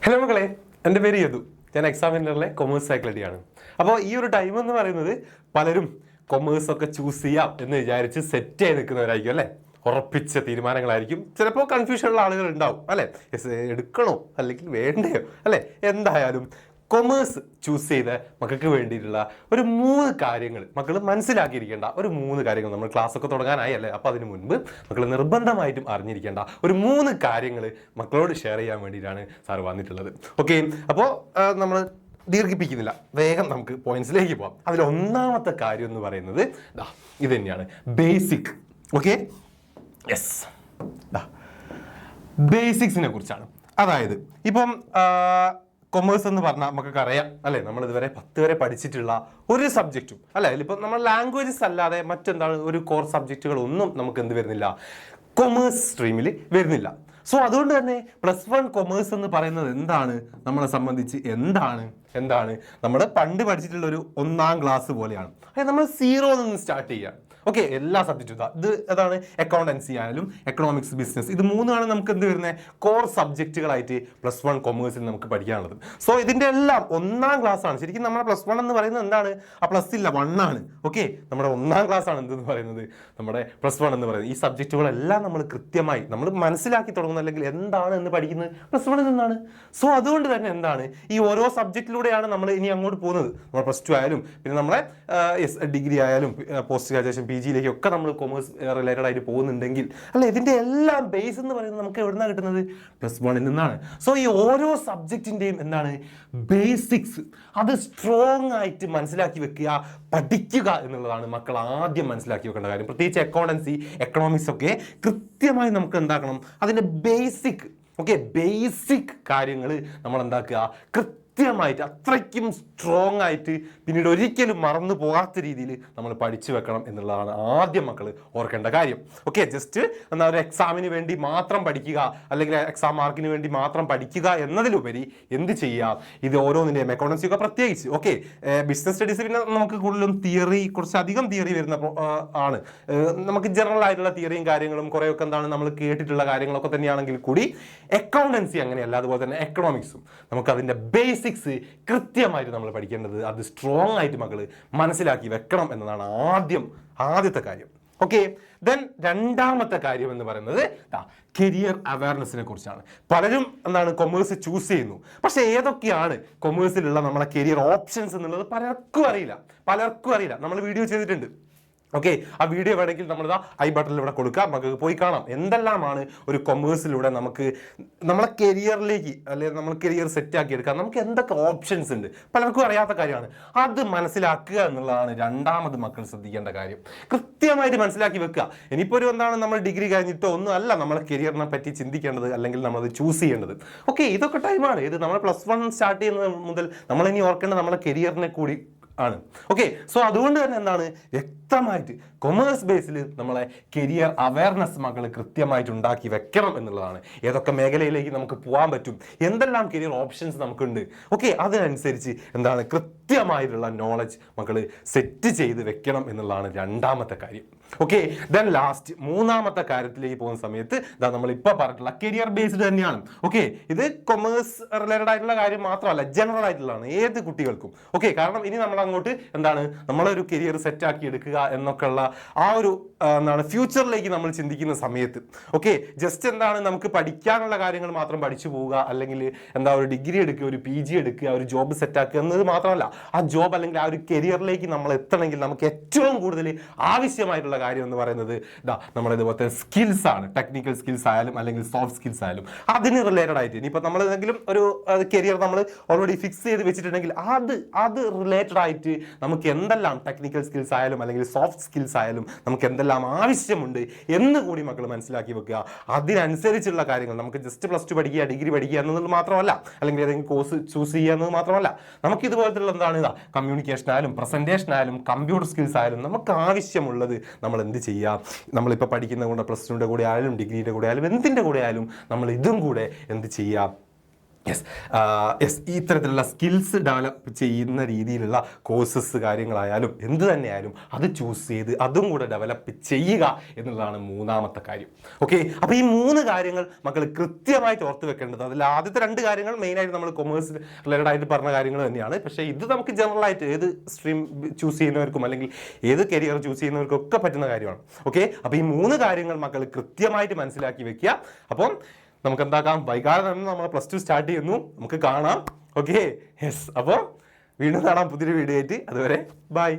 Hello മക്കളെ, എൻ്റെ പേര് യദു. ഞാൻ എക്സാം സെന്ററിലെ കൊമേഴ്സ് ഫാക്കൽറ്റിയാണ്. അപ്പോൾ ഈ ഒരു ടൈം എന്ന് പറയുന്നത് പലരും കൊമേഴ്സ് ഒക്കെ ചൂസ് ചെയ്യാം എന്ന് വിചാരിച്ച് സെറ്റ് ആയി നിൽക്കുന്നവരായിരിക്കും അല്ലേ. ഉറപ്പിച്ച തീരുമാനങ്ങളായിരിക്കും. ചിലപ്പോൾ കൺഫ്യൂഷനുള്ള ആളുകൾ ഉണ്ടാവും അല്ലേ, എടുക്കണോ അല്ലെങ്കിൽ വേണ്ടയോ അല്ലേ. എന്തായാലും കൊമേഴ്സ് ചൂസ് ചെയ്ത മക്കൾക്ക് വേണ്ടിയിട്ടുള്ള ഒരു 3 കാര്യങ്ങൾ മക്കൾ മനസ്സിലാക്കിയിരിക്കേണ്ട ഒരു 3 കാര്യങ്ങൾ. നമ്മൾ ക്ലാസ് ഒക്കെ തുടങ്ങാനായി അല്ലേ, അപ്പോൾ അതിന് മുൻപ് മക്കൾ നിർബന്ധമായിട്ടും അറിഞ്ഞിരിക്കേണ്ട ഒരു 3 കാര്യങ്ങൾ മക്കളോട് ഷെയർ ചെയ്യാൻ വേണ്ടിയിട്ടാണ് സാർ വന്നിട്ടുള്ളത്. ഓക്കെ, അപ്പോൾ നമ്മൾ ദീർഘിപ്പിക്കുന്നില്ല, വേഗം നമുക്ക് പോയിന്റ്സിലേക്ക് പോകാം. അതിൽ ഒന്നാമത്തെ കാര്യം എന്ന് പറയുന്നത് ഇത് തന്നെയാണ്, ബേസിക്. ഓക്കെ, യെസ്, ബേസിക്സിനെ കുറിച്ചാണ്. അതായത് ഇപ്പം കൊമേഴ്സ് എന്ന് പറഞ്ഞാൽ നമുക്കൊക്കെ അറിയാം അല്ലേ, നമ്മൾ ഇതുവരെ 10 വരെ പഠിച്ചിട്ടുള്ള ഒരു സബ്ജക്റ്റും അല്ലേ, ഇപ്പം നമ്മൾ ലാംഗ്വേജസ് അല്ലാതെ മറ്റെന്താണ് ഒരു കോർ സബ്ജക്റ്റുകളൊന്നും നമുക്ക് എന്ത് വരുന്നില്ല, കൊമേഴ്സ് സ്ട്രീമിൽ വരുന്നില്ല. സോ അതുകൊണ്ട് തന്നെ +1 കൊമേഴ്സ് എന്ന് പറയുന്നത് എന്താണ്, നമ്മളെ സംബന്ധിച്ച് എന്താണ് നമ്മൾ പണ്ട് പഠിച്ചിട്ടുള്ള ഒരു 1ാം ക്ലാസ് പോലെയാണ്. അതായത് നമ്മൾ 0 നിന്ന് സ്റ്റാർട്ട് ചെയ്യുകയാണ്. ഓക്കെ, എല്ലാ സബ്ജക്റ്റും ഇത് അതാണ്. അക്കൗണ്ടൻസി ആയാലും എക്കണോമിക്സ്, ബിസിനസ്, ഇത് 3 നമുക്ക് എന്ത് വരുന്നത്, കോർ സബ്ജക്റ്റുകളായിട്ട് +1 കൊമേഴ്സിൽ നമുക്ക് പഠിക്കാനുള്ളത്. സോ ഇതിൻ്റെ എല്ലാം 1ാം ക്ലാസ് ആണ്. ശരിക്കും നമ്മുടെ +1 എന്ന് പറയുന്നത് എന്താണ്, ആ പ്ലസ് ഇല്ല 1 ആണ്. ഓക്കെ, നമ്മുടെ 1ാം ക്ലാസ് ആണ് എന്തെന്ന് പറയുന്നത്, നമ്മുടെ +1 എന്ന് പറയുന്നത്. ഈ സബ്ജക്റ്റുകളെല്ലാം നമ്മൾ കൃത്യമായി നമ്മൾ മനസ്സിലാക്കി തുടങ്ങുന്നത്, അല്ലെങ്കിൽ എന്താണ് എന്ന് പഠിക്കുന്നത് +1 നിന്നാണ്. സോ അതുകൊണ്ട് തന്നെ എന്താണ്, ഈ ഓരോ സബ്ജക്റ്റിലൂടെയാണ് നമ്മൾ ഇനി അങ്ങോട്ട് പോകുന്നത്. നമ്മൾ +2 ആയാലും പിന്നെ നമ്മളെ ഡിഗ്രി ആയാലും പോസ്റ്റ് ഗ്രാജുവേഷൻ PG-യിലേക്കൊക്കെ നമ്മൾ കൊമേഴ്സ് റിലേറ്റഡ് ആയിട്ട് പോകുന്നുണ്ടെങ്കിൽ അല്ല, ഇതിൻ്റെ എല്ലാം ബേസ് എന്ന് പറയുന്നത് നമുക്ക് എവിടുന്നാണ് കിട്ടുന്നത്, +1 നിന്നാണ്. സോ ഈ ഓരോ സബ്ജക്റ്റിൻ്റെയും എന്താണ് ബേസിക്സ്, അത് സ്ട്രോങ് ആയിട്ട് മനസ്സിലാക്കി വെക്കുക, പഠിക്കുക എന്നുള്ളതാണ് മക്കൾ ആദ്യം മനസ്സിലാക്കി വെക്കേണ്ട കാര്യം. പ്രത്യേകിച്ച് അക്കൗണ്ടൻസി, എക്കണോമിക്സ് ഒക്കെ കൃത്യമായി നമുക്ക് എന്താക്കണം, അതിൻ്റെ ബേസിക് കാര്യങ്ങൾ നമ്മൾ എന്താക്കുക, കൃത്യമായിട്ട് കൃത്യമായിട്ട് സ്ട്രോങ് ആയിട്ട് പിന്നീട് ഒരിക്കലും മറന്നു പോകാത്ത രീതിയിൽ നമ്മൾ പഠിച്ചു വെക്കണം എന്നുള്ളതാണ് ആദ്യം മക്കൾ ഓർക്കേണ്ട കാര്യം. ഓക്കെ, ജസ്റ്റ് എന്നാൽ ഒരു എക്സാമിന് വേണ്ടി മാത്രം പഠിക്കുക അല്ലെങ്കിൽ എക്സാം മാർക്കിന് വേണ്ടി മാത്രം പഠിക്കുക എന്നതിലുപരി എന്ത് ചെയ്യാം, ഇത് ഓരോന്നിൻ്റെയും അക്കൗണ്ടൻസി ഒക്കെ പ്രത്യേകിച്ച്. ഓക്കെ, ബിസിനസ് സ്റ്റഡീസ് പിന്നെ നമുക്ക് കൂടുതലും തിയറി, കുറച്ചധികം തിയറി വരുന്ന ആണ്. നമുക്ക് ജനറൽ ആയിട്ടുള്ള തിയറിയും കാര്യങ്ങളും കുറേയൊക്കെ എന്താണ് നമ്മൾ കേട്ടിട്ടുള്ള കാര്യങ്ങളൊക്കെ തന്നെയാണെങ്കിൽ കൂടി അക്കൗണ്ടൻസി അങ്ങനെയല്ല. അതുപോലെ തന്നെ എക്കണോമിക്സും നമുക്ക് അതിൻ്റെ ബേസിക്സ് കൃത്യമായിട്ട് നമ്മൾ പഠിക്കേണ്ടത്, അത് സ്ട്രോങ് ആയിട്ട് മക്കൾ മനസ്സിലാക്കി വെക്കണം എന്നതാണ് ആദ്യത്തെ കാര്യം. ഓക്കെ, ദെൻ രണ്ടാമത്തെ കാര്യം എന്ന് പറയുന്നത് കരിയർ അവയർനെസ്സിനെ കുറിച്ചാണ്. പലരും എന്താണ് കൊമേഴ്സ് ചൂസ് ചെയ്യുന്നു, പക്ഷെ ഏതൊക്കെയാണ് കൊമേഴ്സിലുള്ള നമ്മളെ കരിയർ ഓപ്ഷൻസ് എന്നുള്ളത് പലർക്കും അറിയില്ല. നമ്മൾ വീഡിയോ ചെയ്തിട്ടുണ്ട്. ഓക്കെ, ആ വീഡിയോ വേണമെങ്കിൽ നമ്മളിതാ ഐ ബട്ടണിൽ ഇവിടെ കൊടുക്കാം, നമുക്ക് പോയി കാണാം എന്തെല്ലാമാണ് ഒരു കൊമേഴ്സിലൂടെ നമുക്ക് നമ്മളെ കരിയറിലേക്ക് അല്ലെങ്കിൽ നമ്മൾ കരിയർ സെറ്റ് ആക്കി എടുക്കാം, നമുക്ക് എന്തൊക്കെ ഓപ്ഷൻസ് ഉണ്ട്, പലർക്കും അറിയാത്ത കാര്യമാണ്. അത് മനസ്സിലാക്കുക എന്നുള്ളതാണ് രണ്ടാമത് മക്കൾ ശ്രദ്ധിക്കേണ്ട കാര്യം. കൃത്യമായിട്ട് മനസ്സിലാക്കി വെക്കുക. ഇനിയിപ്പോൾ ഒരു എന്താണ് നമ്മൾ ഡിഗ്രി കഴിഞ്ഞിട്ടോ ഒന്നും അല്ല നമ്മളെ കരിയറിനെ പറ്റി ചിന്തിക്കേണ്ടത് അല്ലെങ്കിൽ നമ്മളത് ചൂസ് ചെയ്യേണ്ടത്. ഓക്കെ, ഇതൊക്കെ ടൈമാണ്. ഇത് നമ്മൾ +1 സ്റ്റാർട്ട് ചെയ്യുന്നത് മുതൽ നമ്മളിനി ഓർക്കേണ്ടത് നമ്മളെ കരിയറിനെ കൂടി ആണ്. ഓക്കെ, സോ അതുകൊണ്ട് തന്നെ എന്താണ്, വ്യക്തമായിട്ട് കൊമേഴ്സ് ബേസിൽ നമ്മളെ കരിയർ അവയർനെസ് മക്കൾ കൃത്യമായിട്ട് ഉണ്ടാക്കി വെക്കണം എന്നുള്ളതാണ്. ഏതൊക്കെ മേഖലയിലേക്ക് നമുക്ക് പോകാൻ പറ്റും, എന്തെല്ലാം കരിയർ ഓപ്ഷൻസ് നമുക്കുണ്ട്, ഓക്കെ, അതിനനുസരിച്ച് എന്താണ് കൃത്യമായിട്ടുള്ള നോളജ് മക്കൾ സെറ്റ് ചെയ്ത് വെക്കണം എന്നുള്ളതാണ് രണ്ടാമത്തെ കാര്യം. ഓക്കെ, ദെൻ ലാസ്റ്റ് മൂന്നാമത്തെ കാര്യത്തിലേക്ക് പോകുന്ന സമയത്ത് നമ്മളിപ്പോൾ പറഞ്ഞിട്ടുള്ള കരിയർ ബേസ്ഡ് തന്നെയാണ്. ഓക്കെ, ഇത് കൊമേഴ്സ് റിലേറ്റഡ് ആയിട്ടുള്ള കാര്യം മാത്രമല്ല, ജനറൽ ആയിട്ടുള്ളതാണ് ഏത് കുട്ടികൾക്കും. ഓക്കെ, കാരണം ഇനി നമ്മൾ അങ്ങോട്ട് എന്താണ് നമ്മളൊരു കരിയർ സെറ്റ് ആക്കി എടുക്കുക എന്നൊക്കെയുള്ള ആ ഒരു എന്താണ് ഫ്യൂച്ചറിലേക്ക് നമ്മൾ ചിന്തിക്കുന്ന സമയത്ത് ഓക്കെ, ജസ്റ്റ് എന്താണ് നമുക്ക് പഠിക്കാനുള്ള കാര്യങ്ങൾ മാത്രം പഠിച്ചു പോവുക, അല്ലെങ്കിൽ എന്താ ഒരു ഡിഗ്രി എടുക്കുക, ഒരു PG എടുക്കുക, ഒരു ജോബ് സെറ്റ് ആക്കുക എന്നത് മാത്രമല്ല, ആ ജോബ് അല്ലെങ്കിൽ ആ ഒരു കരിയറിലേക്ക് നമ്മൾ എത്തണമെങ്കിൽ നമുക്ക് ഏറ്റവും കൂടുതൽ ആവശ്യമായിട്ടുള്ള കാര്യം എന്ന് പറയുന്നത് നമ്മുടെ ഇതുപോലത്തെ സ്കിൽസ് ആണ്. ടെക്നിക്കൽ സ്കിൽസ് ആയാലും അല്ലെങ്കിൽ സോഫ്റ്റ് സ്കിൽസ് ആയാലും അതിന് റിലേറ്റഡ് ആയിട്ട് ഇനിയിപ്പോൾ നമ്മൾ ഏതെങ്കിലും ഒരു കരിയർ നമ്മൾ ഓൾറെഡി ഫിക്സ് ചെയ്ത് വെച്ചിട്ടുണ്ടെങ്കിൽ അത് റിലേറ്റഡ് ആയിട്ട് നമുക്ക് എന്തെല്ലാം ടെക്നിക്കൽ സ്കിൽസ് ആയാലും അല്ലെങ്കിൽ സോഫ്റ്റ് സ്കിൽസ് ആയാലും നമുക്ക് എന്തെല്ലാം ആവശ്യമുണ്ട് എന്ന് കൂടി മക്കൾ മനസ്സിലാക്കി വെക്കുക. അതിനനുസരിച്ചുള്ള കാര്യങ്ങൾ നമുക്ക് ജസ്റ്റ് +2 പഠിക്കുക, ഡിഗ്രി പഠിക്കുക എന്നത് മാത്രമല്ല, അല്ലെങ്കിൽ ഏതെങ്കിലും കോഴ്സ് ചൂസ് ചെയ്യുക എന്നത് മാത്രമല്ല, നമുക്ക് ഇതുപോലത്തുള്ള എന്താണ് കമ്മ്യൂണിക്കേഷൻ ആയാലും പ്രസന്റേഷൻ ആയാലും കമ്പ്യൂട്ടർ സ്കിൽസ് ആയാലും നമുക്ക് ആവശ്യമുള്ളത് നമ്മൾ എന്ത് ചെയ്യാം, നമ്മളിപ്പോൾ പഠിക്കുന്ന കൊണ്ട് +2ന്റെ കൂടെ ആയാലും ഡിഗ്രിയുടെ കൂടെ ആയാലും എന്തിൻ്റെ കൂടെ ആയാലും നമ്മൾ ഇതും കൂടെ എന്ത് ചെയ്യാം, യെസ് യെസ് ഈ ഇത്തരത്തിലുള്ള സ്കിൽസ് ഡെവലപ്പ് ചെയ്യുന്ന രീതിയിലുള്ള കോഴ്സസ് കാര്യങ്ങളായാലും എന്ത് തന്നെയായാലും അത് ചൂസ് ചെയ്ത് അതും കൂടെ ഡെവലപ്പ് ചെയ്യുക എന്നുള്ളതാണ് മൂന്നാമത്തെ കാര്യം. ഓക്കെ, അപ്പോൾ ഈ 3 കാര്യങ്ങൾ മക്കൾ കൃത്യമായിട്ട് ഓർത്ത് വെക്കേണ്ടത്. അതിൽ ആദ്യത്തെ 2 കാര്യങ്ങൾ മെയിനായിട്ട് നമ്മൾ കൊമേഴ്സ് റിലേറ്റഡ് ആയിട്ട് പറഞ്ഞ കാര്യങ്ങൾ തന്നെയാണ്. പക്ഷേ ഇത് നമുക്ക് ജനറൽ ആയിട്ട് ഏത് സ്ട്രീം ചൂസ് ചെയ്യുന്നവർക്കും അല്ലെങ്കിൽ ഏത് കരിയർ ചൂസ് ചെയ്യുന്നവർക്കും ഒക്കെ പറ്റുന്ന കാര്യമാണ്. ഓക്കെ, അപ്പോൾ ഈ 3 കാര്യങ്ങൾ മക്കൾ കൃത്യമായിട്ട് മനസ്സിലാക്കി വെക്കുക. അപ്പം നമുക്ക് എന്താക്കാം, വൈകാതെ തന്നെ നമ്മൾ +2 സ്റ്റാർട്ട് ചെയ്യുന്നു, നമുക്ക് കാണാം. ഓക്കെ, യെസ്, അപ്പോൾ വീണ്ടും കാണാം പുതിയൊരു വീഡിയോ ആയിട്ട്. അതുവരെ ബൈ.